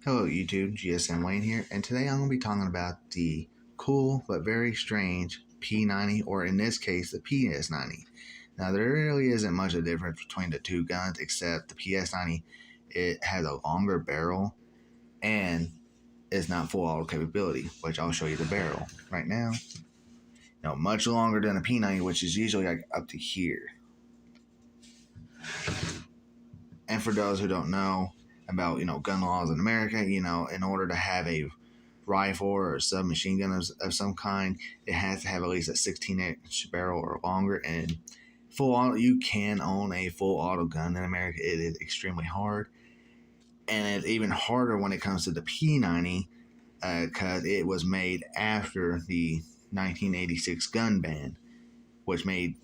Hello YouTube, GSM Wayne here, and today I'm going to be talking about the cool but very strange P90, or in this case, the PS90. Now, there really isn't much of a difference between the two guns, except the PS90, it has a longer barrel, and it's not full auto capability, which I'll show you the barrel right now. Much longer than a P90, which is usually like up to here. And for those who don't know about, gun laws in America, in order to have a rifle or a submachine gun of some kind, it has to have at least a 16-inch barrel or longer. And full auto, you can own a full auto gun in America. It is extremely hard, and it's even harder when it comes to the P90 because it was made after the 1986 gun ban, which made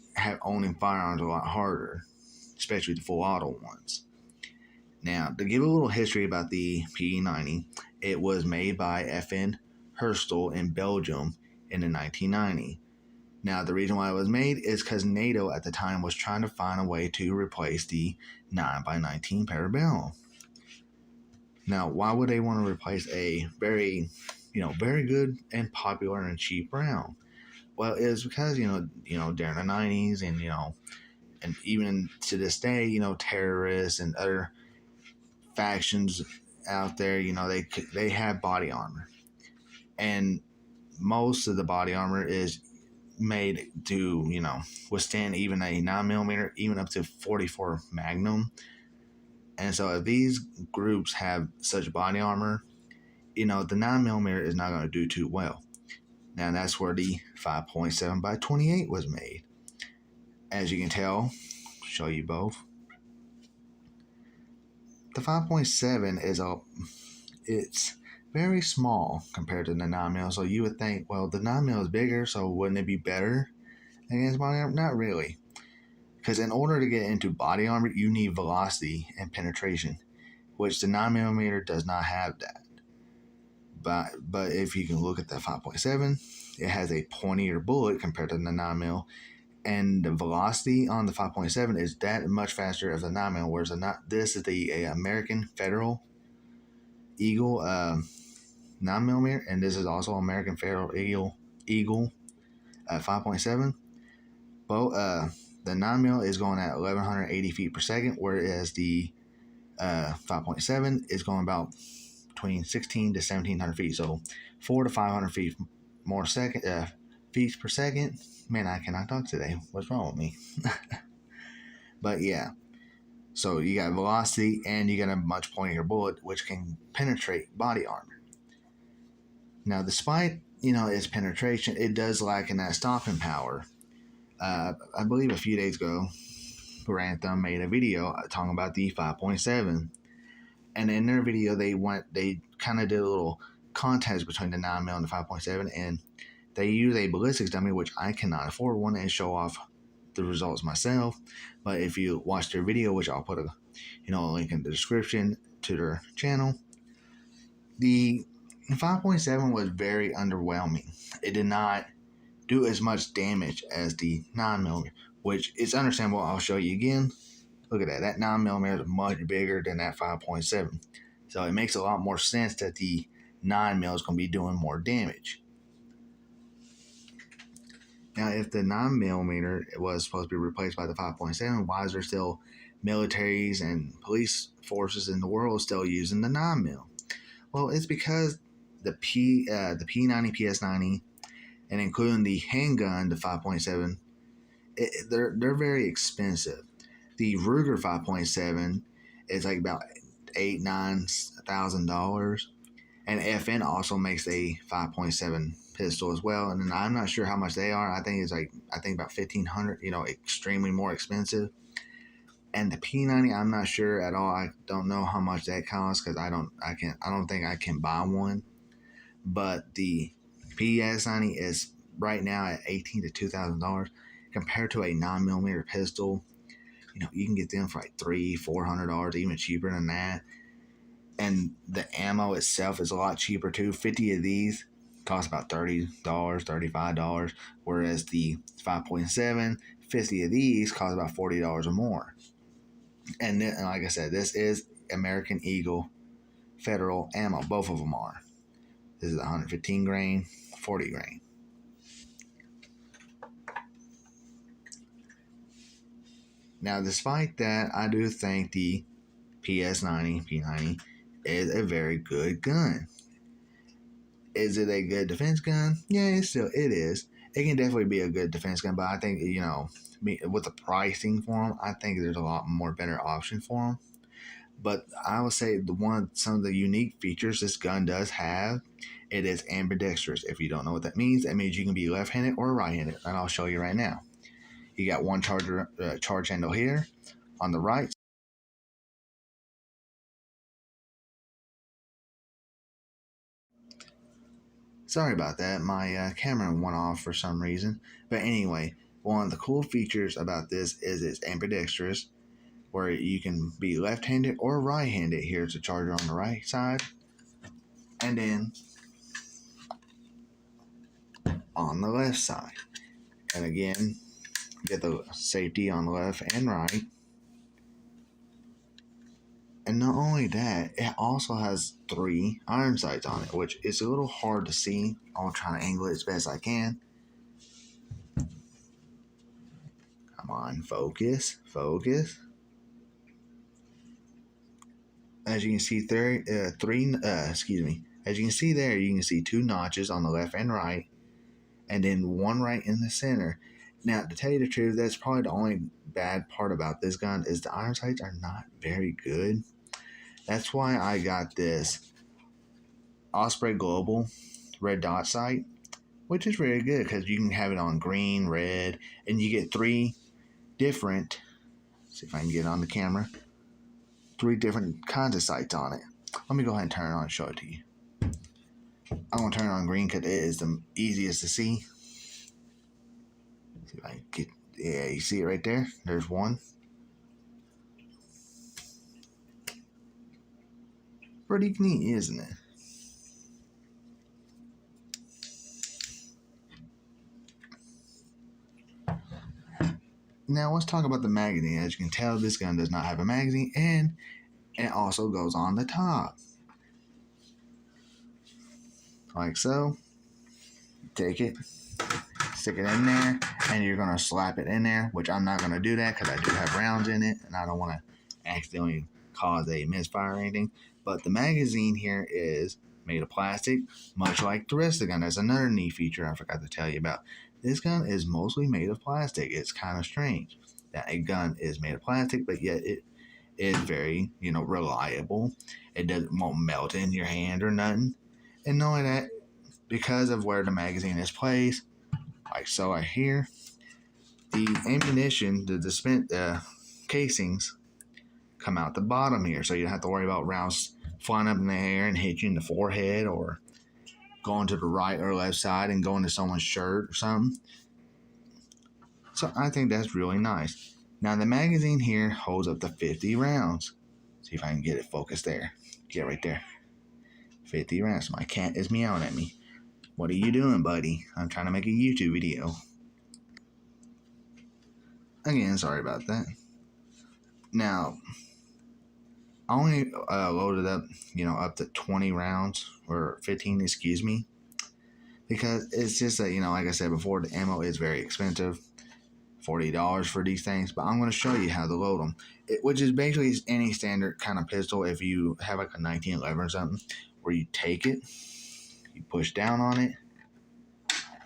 owning firearms a lot harder, especially the full auto ones. Now, to give a little history about the P90, it was made by FN Herstal in Belgium in the 1990. Now, the reason why it was made is because NATO at the time was trying to find a way to replace the 9x19 Parabellum. Now, why would they want to replace a very good and popular and cheap round? Well, it was because, during the 90s and even to this day, terrorists and other factions out there, they have body armor, and most of the body armor is made to withstand even a 9mm, even up to 44 Magnum. And so if these groups have such body armor, the 9mm is not going to do too well. Now that's where the 5.7 by 28 was made. As you can tell, show you both. The 5.7 it's very small compared to the 9mm, so you would think, well, the 9mm is bigger, so wouldn't it be better against body armor? Not really, because in order to get into body armor, you need velocity and penetration, which the 9mm does not have that. But if you can look at the 5.7, it has a pointier bullet compared to the 9mm, and the velocity on the 5.7 is that much faster as the 9mm, whereas this is the American Federal Eagle 9mm, and this is also American Federal Eagle 5.7. Both the 9mm is going at 1180 feet per second, whereas the 5.7 is going about between 16 to 1700 feet, so 400 to 500 feet more feet per second. Man, I cannot talk today. What's wrong with me? But yeah, so you got velocity and you got a much pointier bullet, which can penetrate body armor. Now, despite its penetration, it does lack in that stopping power. I believe a few days ago, Grantham made a video talking about the 5.7, and in their video they kind of did a little contest between the 9mm and the 5.7, and they use a ballistics dummy, which I cannot afford one, and show off the results myself. But if you watch their video, which I'll put a link in the description to their channel, the 5.7 was very underwhelming. It did not do as much damage as the 9mm, which is understandable. I'll show you again. Look at that. That 9mm is much bigger than that 5.7. So it makes a lot more sense that the 9mm is going to be doing more damage. Now, if the 9mm was supposed to be replaced by the 5.7, why is there still militaries and police forces in the world still using the 9mm? Well, it's because the P90, PS90, and including the handgun, the 5.7, they're very expensive. The Ruger 5.7 is like about $8,000-$9,000, and FN also makes a 5.7 pistol as well, and I'm not sure how much they are. I think about $1,500. Extremely more expensive. And the P90, I'm not sure at all. I don't know how much that costs because I don't think I can buy one. But the PS90 is right now at $1,800 to $2,000 compared to a 9mm pistol. You can get them for like $300-$400, even cheaper than that. And the ammo itself is a lot cheaper too. 50 of these cost about $30, $35, whereas the 5.7, 50 of these cost about $40 or more. And like I said, this is American Eagle federal ammo. Both of them are. This is 115 grain, 40 grain. Now, despite that, I do think the PS90, P90 is a very good gun. Is it a good defense gun? Yeah, it is. It can definitely be a good defense gun, but I think, with the pricing for them, I think there's a lot more better option for them. But I would say some of the unique features this gun does have, it is ambidextrous. If you don't know what that means you can be left-handed or right-handed, and I'll show you right now. You got one charge handle here on the right. Sorry about that. My camera went off for some reason. But anyway, one of the cool features about this is it's ambidextrous, where you can be left-handed or right-handed. Here's the charger on the right side, and then on the left side. And again, get the safety on the left and right. And not only that, it also has 3 iron sights on it, which is a little hard to see. I'll try to angle it as best I can. Come on, focus. As you can see there, As you can see there, you can see 2 notches on the left and right, and then 1 right in the center. Now, to tell you the truth, that's probably the only bad part about this gun is the iron sights are not very good. That's why I got this Osprey Global red dot sight, which is really good because you can have it on green, red, and you get 3 different, see if I can get it on the camera, 3 different kinds of sights on it. Let me go ahead and turn it on and show it to you. I'm going to turn it on green because it is the easiest to see. See if I can get, yeah, you see it right there? There's one. Pretty neat, isn't it? Now let's talk about the magazine. As you can tell, this gun does not have a magazine, and it also goes on the top. Like so. Take it, stick it in there, and you're going to slap it in there, which I'm not going to do that because I do have rounds in it, and I don't want to accidentally cause a misfire or anything. But the magazine here is made of plastic, much like the rest of the gun. That's another neat feature I forgot to tell you about. This gun is mostly made of plastic. It's kind of strange that a gun is made of plastic, but yet it is very, reliable. It won't melt in your hand or nothing. And knowing that, because of where the magazine is placed, like so right here, the ammunition, the casings come out the bottom here, so you don't have to worry about rounds flying up in the air and hit you in the forehead or going to the right or left side and going to someone's shirt or something. So I think that's really nice. Now the magazine here holds up to 50 rounds. See if I can get it focused there. Get right there. 50 rounds. My cat is meowing at me. What are you doing, buddy? I'm trying to make a YouTube video. Again, sorry about that. Now, I only loaded up, up to 20 rounds, or 15, excuse me. Because it's just that, like I said before, the ammo is very expensive. $40 for these things. But I'm going to show you how to load them. Which is basically any standard kind of pistol. If you have like a 1911 or something, where you take it, you push down on it,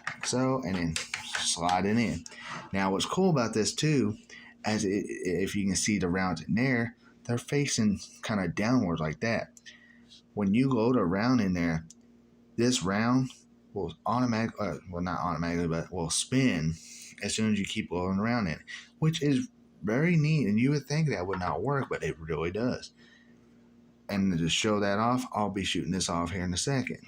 like so, and then slide it in. Now, what's cool about this too, if you can see the rounds in there, they're facing kind of downwards like that. When you load a round in there, this round will not automatically, but will spin as soon as you keep loading around in it, which is very neat. And you would think that would not work, but it really does. And to show that off, I'll be shooting this off here in a second.